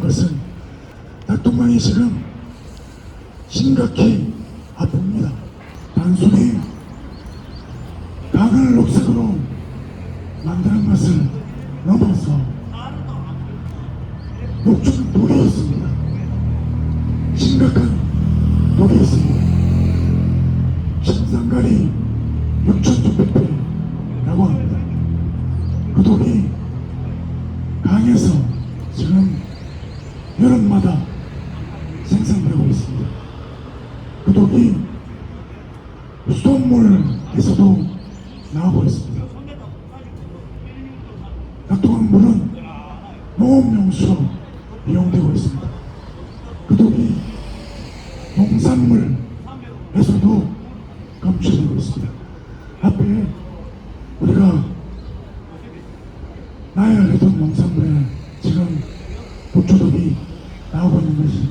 것은 낙동강이 지금 심각히 아픕니다. 단순히 강을 녹색으로 만드는 것을 넘어서 녹초는 독이 있습니다. 심각한 독이 있습니다. 신산가리 6,600배라고 합니다. 그 독이 강에서 지금 여름마다 생산되고 있습니다. 그 독이 수돗물에서도 나오고 있습니다. 낙동강 물은 농업용수로 이용되고 있습니다. 그 독이 농산물에서도 검출되고 있습니다. 앞에 우리가 나열해둔 농산물에 지금 녹초독이 나오고 있는 것이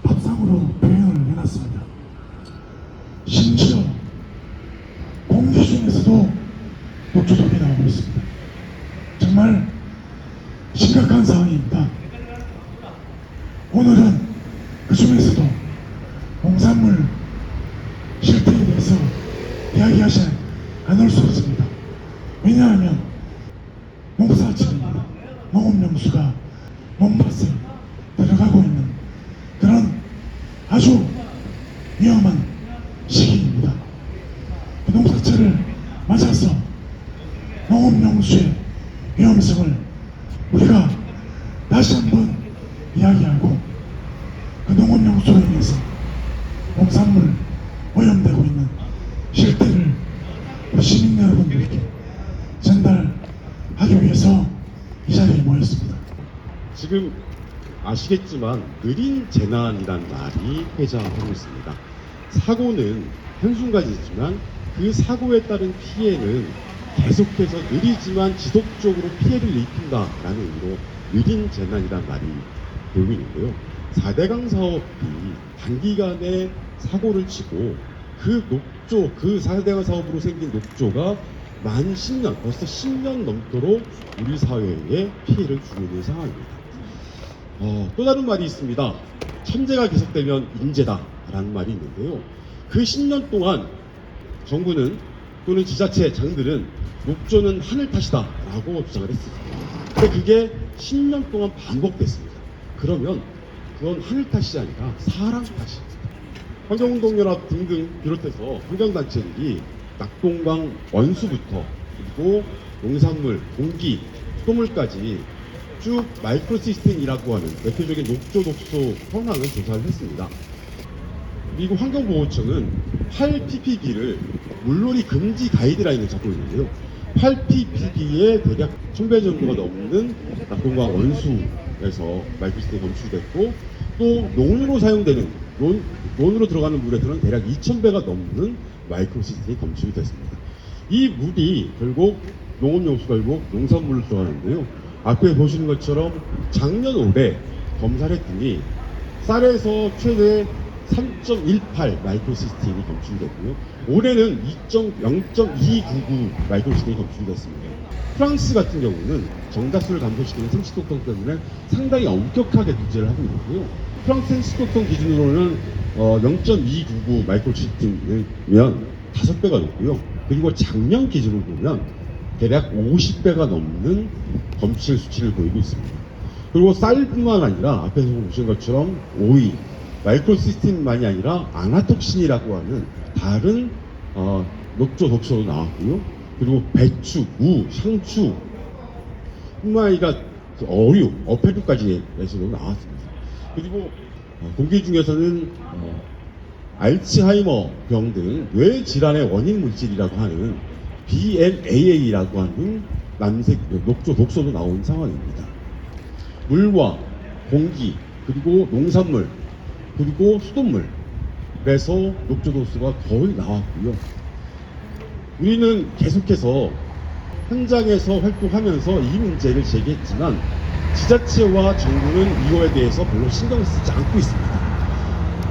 밥상으로 표현을 해놨습니다. 심지어 공기 중에서도 녹초독이 나오고 있습니다. 정말 심각한 상황입니다. 오늘은 그 중에서도 농산물 실태에 대해서 이야기하지 않을 수 없습니다. 왜냐하면 농사지입니다. 농업용수가 논밭에 들어가고 있는 그런 아주 위험한 시기입니다. 그 농사철을 맞아서 농업용수의 위험성을 우리가 다시 한번 이야기하고 그 농업용수로 인해서 농산물 오염되고 있는 실태를 우리 시민 여러분들에게 전달하기 위해서 이 자리에 모였습니다. 지금 아시겠지만 느린 재난이란 말이 회자하고 있습니다. 사고는 한순간이지만 그 사고에 따른 피해는 계속해서 느리지만 지속적으로 피해를 입힌다라는 의미로 느린 재난이란 말이 되고 있는데요. 4대강 사업이 단기간에 사고를 치고 그 녹조, 그 4대강 사업으로 생긴 녹조가 만 10년, 벌써 10년 넘도록 우리 사회에 피해를 주고 있는 상황입니다. 또 다른 말이 있습니다. 천재가 계속되면 인재다 라는 말이 있는데요. 그 10년 동안 정부는 또는 지자체 장들은 녹조는 하늘 탓이다 라고 주장을 했습니다. 근데 그게 10년 동안 반복됐습니다. 그러면 그건 하늘 탓이 아니라 사람 탓입니다. 환경운동연합 등등 비롯해서 환경단체들이 낙동강 원수부터 그리고 농산물, 공기, 수돗물까지 쭉 마이크로 시스템이라고 하는 대표적인 녹조 독소 현황을 조사를 했습니다. 미국 환경보호청은 8ppb를 물놀이 금지 가이드라인을 잡고 있는데요. 8ppb에 대략 1000배 정도가 넘는 낙동강 원수에서 마이크로 시스템이 검출됐고 또 논으로 사용되는 논으로 들어가는 물에서는 대략 2000배가 넘는 마이크로 시스템이 검출이 됐습니다. 이 물이 결국 농업용수가 결국 농산물로 들어가는데요. 앞에 보시는 것처럼 작년 올해 검사를 했더니 쌀에서 최대 3.18 마이크로 시스템이 검출됐고요. 올해는 0.299 마이크로 시스템이 검출됐습니다. 프랑스 같은 경우는 정자수를 감소시키는 생식독성 때문에 상당히 엄격하게 규제를 하고 있는데요. 프랑스 생식독성 기준으로는 0.299 마이크로 시스템이면 5배가 높고요. 그리고 작년 기준으로 보면 대략 50배가 넘는 검출 수치를 보이고 있습니다. 그리고 쌀뿐만 아니라 앞에서 보신 것처럼 오이, 마이크로 시스템만이 아니라 아나톡신이라고 하는 다른 녹조 독소도 나왔고요. 그리고 배추, 무, 상추 뿐만 아니라 그 어류, 어패류까지에서도 나왔습니다. 그리고 공기 중에서는 알츠하이머 병 등 뇌 질환의 원인 물질이라고 하는 BMAA라고 하는 남색 녹조 독소도 나온 상황입니다. 물과 공기 그리고 농산물 그리고 수돗물에서 녹조 독소가 거의 나왔고요. 우리는 계속해서 현장에서 활동하면서 이 문제를 제기했지만 지자체와 정부는 이거에 대해서 별로 신경을 쓰지 않고 있습니다.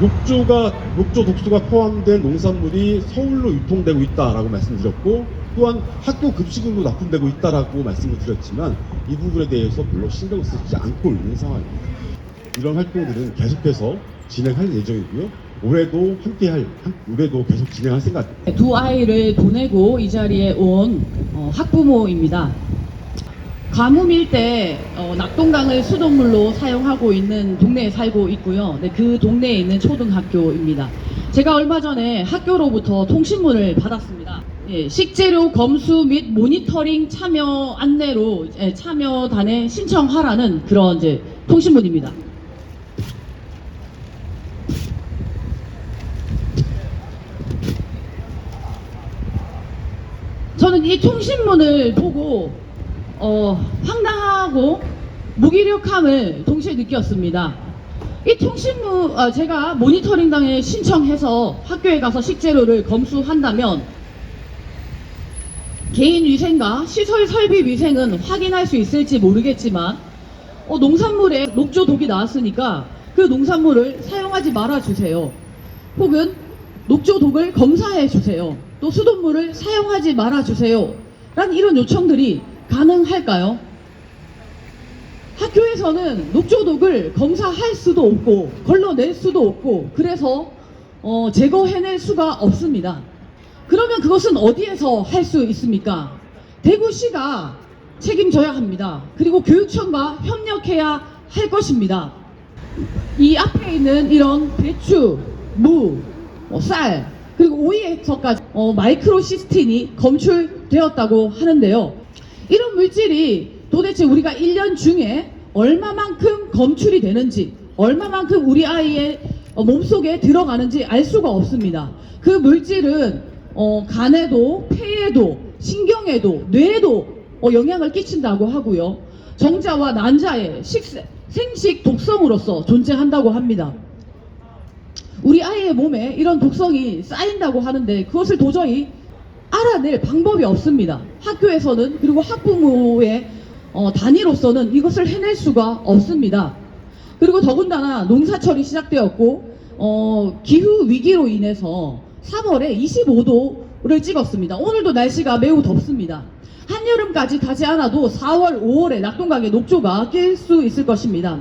녹조 독소가 포함된 농산물이 서울로 유통되고 있다라고 말씀드렸고 또한 학교 급식으로 납품되고 있다라고 말씀을 드렸지만 이 부분에 대해서 별로 신경 쓰지 않고 있는 상황입니다. 이런 활동들은 계속해서 진행할 예정이고요. 올해도 올해도 계속 진행할 생각입니다. 두 아이를 보내고 이 자리에 온 학부모입니다. 가뭄 일대 낙동강을 수돗물로 사용하고 있는 동네에 살고 있고요. 네, 그 동네에 있는 초등학교입니다. 제가 얼마 전에 학교로부터 통신문을 받았습니다. 예, 식재료 검수 및 모니터링 참여 안내로 참여단에 신청하라는 그런 이제 통신문입니다. 저는 이 통신문을 보고 황당하고 무기력함을 동시에 느꼈습니다. 이 통신문 제가 모니터링당에 신청해서 학교에 가서 식재료를 검수한다면 개인 위생과 시설 설비 위생은 확인할 수 있을지 모르겠지만 농산물에 녹조 독이 나왔으니까 그 농산물을 사용하지 말아 주세요. 혹은 녹조 독을 검사해 주세요. 또 수돗물을 사용하지 말아 주세요. 라는 이런 요청들이 가능할까요? 학교에서는 녹조독을 검사할 수도 없고 걸러낼 수도 없고 그래서 제거해낼 수가 없습니다. 그러면 그것은 어디에서 할 수 있습니까? 대구시가 책임져야 합니다. 그리고 교육청과 협력해야 할 것입니다. 이 앞에 있는 이런 배추, 무, 쌀 그리고 오이에서까지 마이크로시스틴이 검출되었다고 하는데요. 이런 물질이 도대체 우리가 1년 중에 얼마만큼 검출이 되는지 얼마만큼 우리 아이의 몸속에 들어가는지 알 수가 없습니다. 그 물질은 간에도 폐에도 신경에도 뇌에도 영향을 끼친다고 하고요. 정자와 난자의 생식 독성으로서 존재한다고 합니다. 우리 아이의 몸에 이런 독성이 쌓인다고 하는데 그것을 도저히 알아낼 방법이 없습니다. 학교에서는 그리고 학부모의 단위로서는 이것을 해낼 수가 없습니다. 그리고 더군다나 농사철이 시작되었고 기후 위기로 인해서 3월에 25도를 찍었습니다. 오늘도 날씨가 매우 덥습니다. 한여름까지 가지 않아도 4월, 5월에 낙동강에 녹조가 낄 수 있을 것입니다.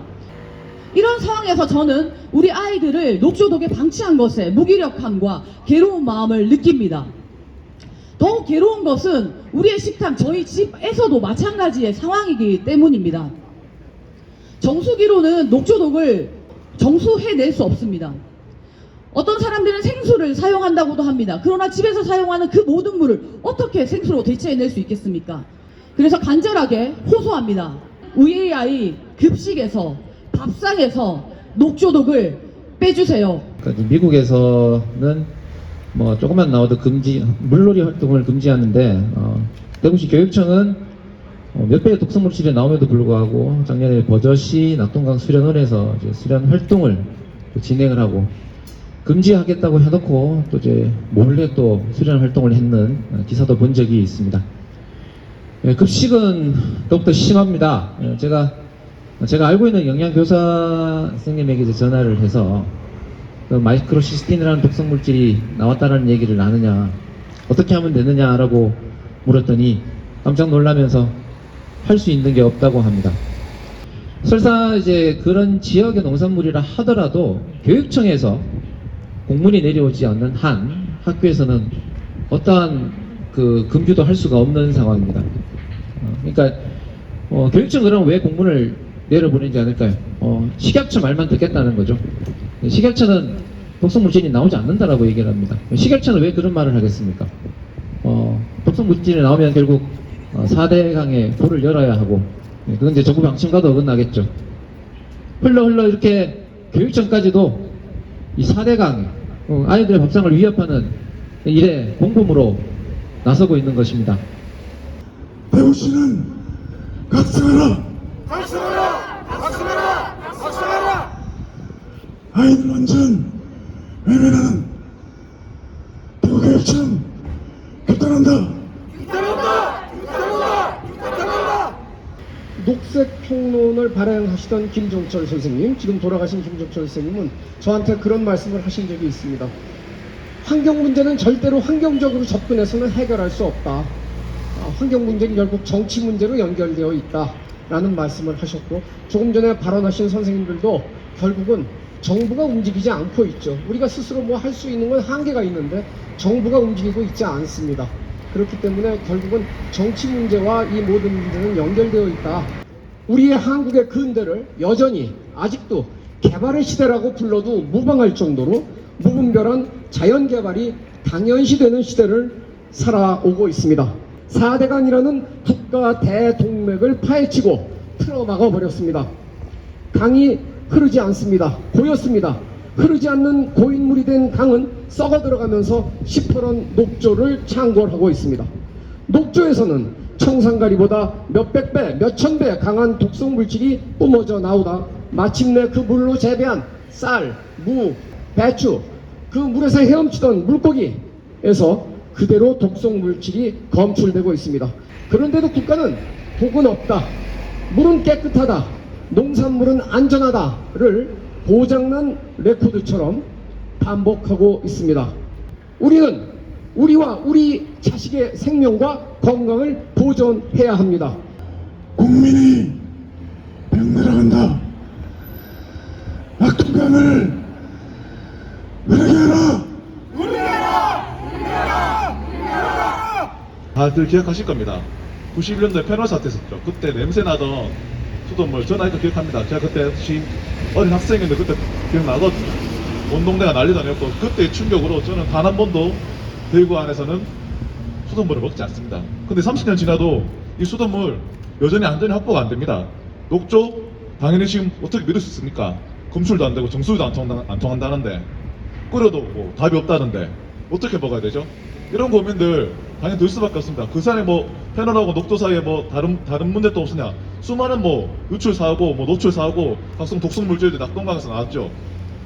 이런 상황에서 저는 우리 아이들을 녹조독에 방치한 것에 무기력함과 괴로운 마음을 느낍니다. 더욱 괴로운 것은 우리의 식탁, 저희 집에서도 마찬가지의 상황이기 때문입니다. 정수기로는 녹조독을 정수해낼 수 없습니다. 어떤 사람들은 생수를 사용한다고도 합니다. 그러나 집에서 사용하는 그 모든 물을 어떻게 생수로 대체해낼 수 있겠습니까? 그래서 간절하게 호소합니다. 우리 아이 급식에서 밥상에서 녹조독을 빼주세요. 그러니까 미국에서는 뭐 조금만 나와도 물놀이 활동을 금지하는데 대구시 교육청은 몇 배의 독성 물질이 나옴에도 불구하고 작년에 버젓이 낙동강 수련원에서 이제 수련 활동을 진행을 하고 금지하겠다고 해놓고 또 이제 몰래 또 수련 활동을 했는 기사도 본 적이 있습니다. 급식은 더욱더 심합니다. 제가 알고 있는 영양교사 선생님에게 이제 전화를 해서 그 마이크로시스틴이라는 독성 물질이 나왔다는 얘기를 아느냐, 어떻게 하면 되느냐라고 물었더니 깜짝 놀라면서 할 수 있는 게 없다고 합니다. 설사 이제 그런 지역의 농산물이라 하더라도 교육청에서 공문이 내려오지 않는 한 학교에서는 어떠한 그 금주도 할 수가 없는 상황입니다. 그러니까 교육청 그럼 왜 공문을 내려보내지 않을까요? 식약처 말만 듣겠다는 거죠. 식약처는 독성물질이 나오지 않는다라고 얘기를 합니다. 식약처는 왜 그런 말을 하겠습니까? 독성물질이 나오면 결국 4대강에 볼을 열어야 하고, 그건 이제 정부 방침과도 어긋나겠죠. 흘러 이렇게 교육청까지도 이 4대강, 아이들의 밥상을 위협하는 일에 공범으로 나서고 있는 것입니다. 대구시는 각성하라! 각성하라! 각성하라! 각성하라! 아이들 완전 외면하는 대구교육청 규탄한다! 녹색 평론을 발행하시던 김종철 선생님, 지금 돌아가신 김종철 선생님은 저한테 그런 말씀을 하신 적이 있습니다. 환경 문제는 절대로 환경적으로 접근해서는 해결할 수 없다. 환경 문제는 결국 정치 문제로 연결되어 있다라는 말씀을 하셨고, 조금 전에 발언하신 선생님들도 결국은 정부가 움직이지 않고 있죠. 우리가 스스로 뭐 할 수 있는 건 한계가 있는데 정부가 움직이고 있지 않습니다. 그렇기 때문에 결국은 정치 문제와 이 모든 문제는 연결되어 있다. 우리의 한국의 근대를 여전히 아직도 개발의 시대라고 불러도 무방할 정도로 무분별한 자연 개발이 당연시되는 시대를 살아오고 있습니다. 4대강이라는 국가 대동맥을 파헤치고 틀어막아 버렸습니다. 강이 흐르지 않습니다. 고였습니다. 흐르지 않는 고인물이 된 강은 썩어 들어가면서 시퍼런 녹조를 창궐하고 있습니다. 녹조에서는 청산가리보다 몇백 배, 몇천 배 강한 독성 물질이 뿜어져 나오다 마침내 그 물로 재배한 쌀, 무, 배추, 그 물에서 헤엄치던 물고기에서 그대로 독성 물질이 검출되고 있습니다. 그런데도 국가는 독은 없다, 물은 깨끗하다, 농산물은 안전하다를 고장난 레코드처럼 반복하고 있습니다. 우리는 우리와 우리 자식의 생명과 건강을 보존해야 합니다. 국민이 병들어간다. 낙동강을 흐르게 하라. 다들 기억하실 겁니다. 91년도에 페널 사태 있었죠. 그때 냄새 나던 수돗물, 전 아직도 기억합니다. 제가 그때 어린 학생인데 그때 기억나거든요. 온 동네가 난리 다녔고, 그때 충격으로 저는 단 한 번도 대구 안에서는 수돗물을 먹지 않습니다. 근데 30년 지나도 이 수돗물 여전히 안전히 확보가 안 됩니다. 녹조 당연히 지금 어떻게 믿을 수 있습니까? 검출도 안 되고 정수도 안 통한다는데, 끓여도 없고 답이 없다는데 어떻게 먹어야 되죠? 이런 고민들 당연히 들 수밖에 없습니다. 그 사이에 뭐 페널하고 녹조 사이에 뭐 다른 문제 또 없으냐? 수많은 뭐 유출 사고, 뭐 노출 사고, 각종 독성 물질들이 낙동강에서 나왔죠.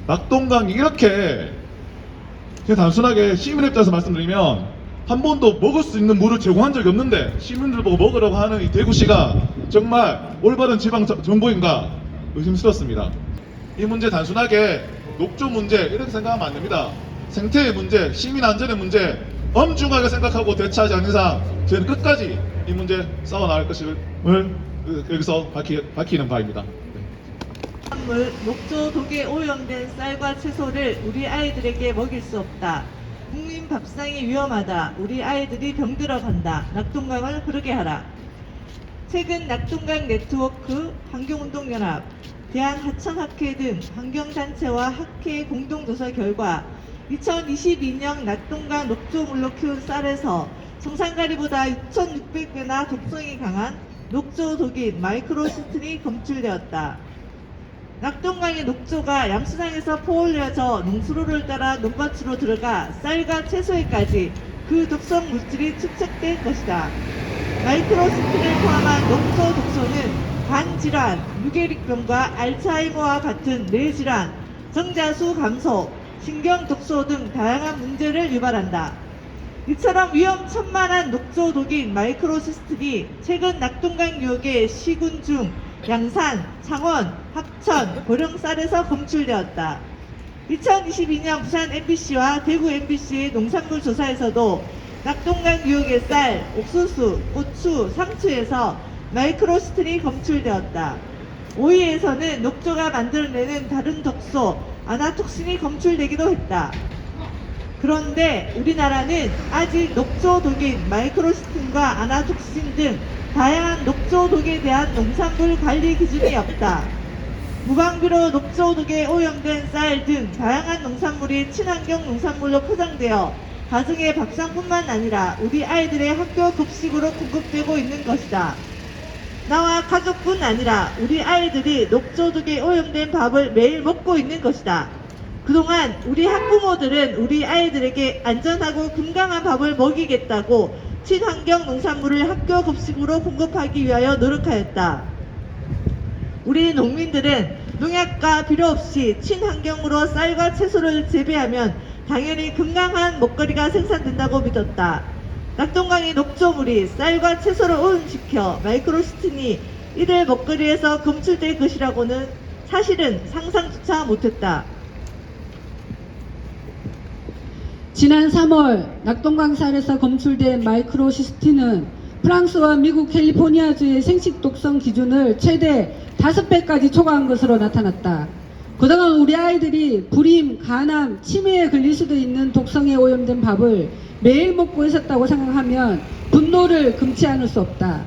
낙동강이 이렇게 그냥 단순하게 시민 입장에서 말씀드리면 한 번도 먹을 수 있는 물을 제공한 적이 없는데 시민들 보고 먹으라고 하는 이 대구시가 정말 올바른 지방 정부인가 의심스럽습니다. 이 문제 단순하게 녹조 문제 이렇게 생각하면 안 됩니다. 생태의 문제, 시민 안전의 문제 엄중하게 생각하고 대처하지 않는 이상 저희는 끝까지 이 문제 싸워 나갈 것을 여기서 밝히는 바입니다. 물, 녹조 독에 오염된 쌀과 채소를 우리 아이들에게 먹일 수 없다. 국민 밥상이 위험하다. 우리 아이들이 병들어 간다. 낙동강을 흐르게 하라. 최근 낙동강 네트워크, 환경운동연합, 대한하천학회 등 환경단체와 학회 공동조사 결과 2022년 낙동강 녹조물로 키운 쌀에서 청산가리보다 6,600배나 독성이 강한 녹조 독인 마이크로시스틴이 검출되었다. 낙동강의 녹조가 양수장에서 포올려져 농수로를 따라 논밭으로 들어가 쌀과 채소에까지 그 독성 물질이 축적된 것이다. 마이크로시스틴을 포함한 녹조 독소는 간질환, 유계릭병과 알츠하이머와 같은 뇌질환, 정자수 감소, 신경독소 등 다양한 문제를 유발한다. 이처럼 위험천만한 녹조 독인 마이크로시스틴이 최근 낙동강 유역의 시군중, 양산, 창원, 합천, 고령쌀에서 검출되었다. 2022년 부산 MBC와 대구 MBC의 농산물 조사에서도 낙동강 유역의 쌀, 옥수수, 고추, 상추에서 마이크로시스틴이 검출되었다. 오이에서는 녹조가 만들어내는 다른 독소, 아나톡신이 검출되기도 했다. 그런데 우리나라는 아직 녹조 독인 마이크로시스틴과 아나톡신 등 다양한 녹조 독에 대한 농산물 관리 기준이 없다. 무방비로 녹조 독에 오염된 쌀 등 다양한 농산물이 친환경 농산물로 포장되어 가정의 밥상뿐만 아니라 우리 아이들의 학교 급식으로 공급되고 있는 것이다. 나와 가족뿐 아니라 우리 아이들이 녹조 독에 오염된 밥을 매일 먹고 있는 것이다. 그동안 우리 학부모들은 우리 아이들에게 안전하고 건강한 밥을 먹이겠다고 친환경 농산물을 학교 급식으로 공급하기 위하여 노력하였다. 우리 농민들은 농약과 필요 없이 친환경으로 쌀과 채소를 재배하면 당연히 건강한 먹거리가 생산된다고 믿었다. 낙동강의 녹조물이 쌀과 채소를 오염시켜 마이크로시스틴이 이들 먹거리에서 검출될 것이라고는 사실은 상상조차 못했다. 지난 3월 낙동강 쌀에서 검출된 마이크로시스틴은 프랑스와 미국 캘리포니아주의 생식 독성 기준을 최대 5배까지 초과한 것으로 나타났다. 그동안 우리 아이들이 불임, 간암, 치매에 걸릴 수도 있는 독성에 오염된 밥을 매일 먹고 있었다고 생각하면 분노를 금치 않을 수 없다.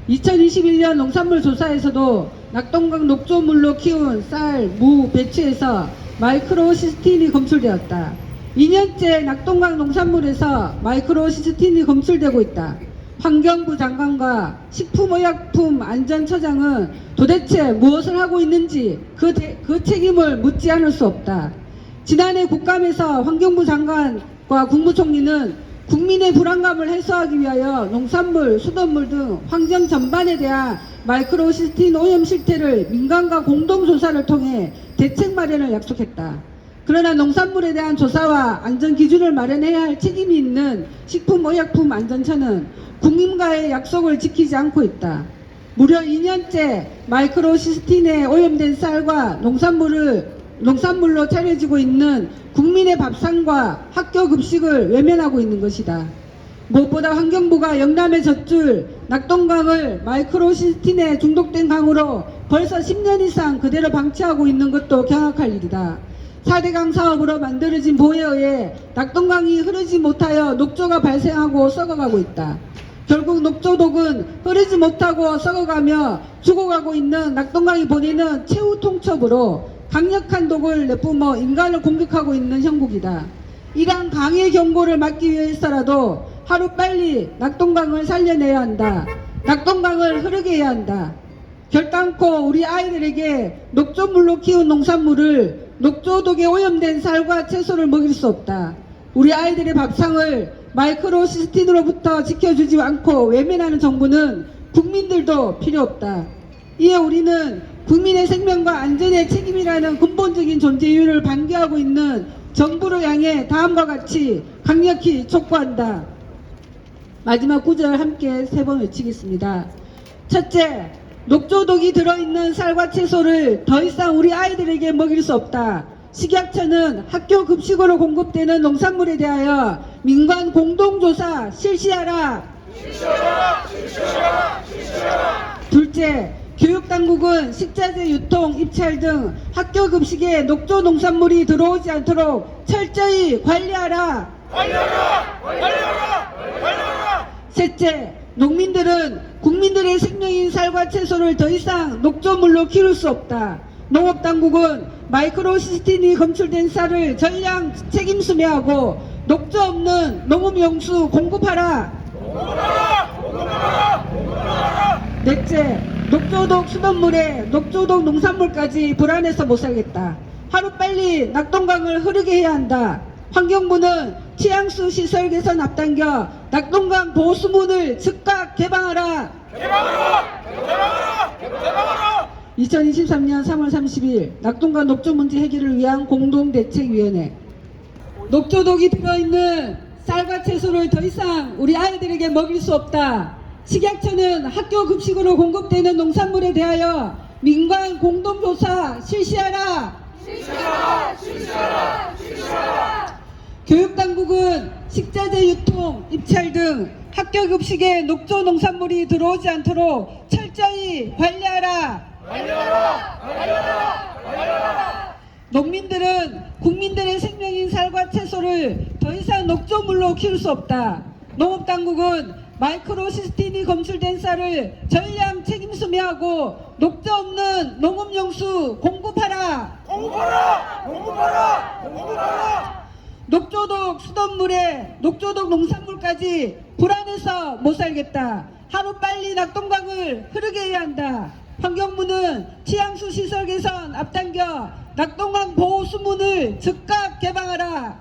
2021년 농산물 조사에서도 낙동강 녹조물로 키운 쌀, 무, 배추에서 마이크로시스틴이 검출되었다. 2년째 낙동강 농산물에서 마이크로시스틴이 검출되고 있다. 환경부 장관과 식품의약품안전처장은 도대체 무엇을 하고 있는지 그 책임을 묻지 않을 수 없다. 지난해 국감에서 환경부 장관과 국무총리는 국민의 불안감을 해소하기 위하여 농산물, 수돗물 등 환경 전반에 대한 마이크로시스틴 오염 실태를 민간과 공동조사를 통해 대책 마련을 약속했다. 그러나 농산물에 대한 조사와 안전기준을 마련해야 할 책임이 있는 식품의약품안전처는 국민과의 약속을 지키지 않고 있다. 무려 2년째 마이크로시스틴에 오염된 쌀과 농산물로 차려지고 있는 국민의 밥상과 학교 급식을 외면하고 있는 것이다. 무엇보다 환경부가 영남의 젖줄 낙동강을 마이크로시스틴에 중독된 강으로 벌써 10년 이상 그대로 방치하고 있는 것도 경악할 일이다. 4대강 사업으로 만들어진 보에 의해 낙동강이 흐르지 못하여 녹조가 발생하고 썩어가고 있다. 결국 녹조독은 흐르지 못하고 썩어가며 죽어가고 있는 낙동강이 보내는 최후 통첩으로 강력한 독을 내뿜어 인간을 공격하고 있는 형국이다. 이러한 강의 경고를 막기 위해서라도 하루빨리 낙동강을 살려내야 한다. 낙동강을 흐르게 해야 한다. 결단코 우리 아이들에게 녹조물로 키운 농산물을 녹조독에 오염된 쌀과 채소를 먹일 수 없다. 우리 아이들의 밥상을 마이크로시스틴으로부터 지켜주지 않고 외면하는 정부는 국민들도 필요 없다. 이에 우리는 국민의 생명과 안전의 책임이라는 근본적인 존재 이유를 반기하고 있는 정부를 향해 다음과 같이 강력히 촉구한다. 마지막 구절 함께 3번 외치겠습니다. 첫째, 녹조독이 들어있는 쌀과 채소를 더 이상 우리 아이들에게 먹일 수 없다. 식약처는 학교 급식으로 공급되는 농산물에 대하여 민관 공동조사 실시하라. 둘째, 교육당국은 식자재 유통, 입찰 등 학교 급식에 녹조 농산물이 들어오지 않도록 철저히 관리하라. 셋째, 농민들은 국민들의 생명인 쌀과 채소를 더 이상 녹조물로 키울 수 없다. 농업당국은 마이크로시스틴이 검출된 쌀을 전량 책임 수매하고 녹조 없는 농업용수 공급하라. 넷째, 녹조독 수돗물에 녹조독 농산물까지 불안해서 못 살겠다. 하루빨리 낙동강을 흐르게 해야 한다. 환경부는 치양수 시설 개선 앞당겨 낙동강 보수문을 즉각 개방하라. 2023년 3월 30일 낙동강 녹조 문제 해결을 위한 공동대책위원회. 녹조독이 들어있는 쌀과 채소를 더 이상 우리 아이들에게 먹일 수 없다. 식약처는 학교 급식으로 공급되는 농산물에 대하여 민관 공동조사 실시하라. 교육당국은 식자재 유통, 입찰 등 학교 급식에 녹조 농산물이 들어오지 않도록 철저히 관리하라. 농민들은 국민들의 생명인 쌀과 채소를 더 이상 녹조물로 키울 수 없다. 농업당국은 마이크로시스틴이 검출된 쌀을 전량 책임 수매하고 녹조 없는 농업용수 공급하라. 녹조독 수돗물에 녹조독 농산물까지 불안해서 못 살겠다. 하루빨리 낙동강을 흐르게 해야 한다. 환경부는 치양수 시설 개선 앞당겨 낙동강 보호 수문을 즉각 개방하라.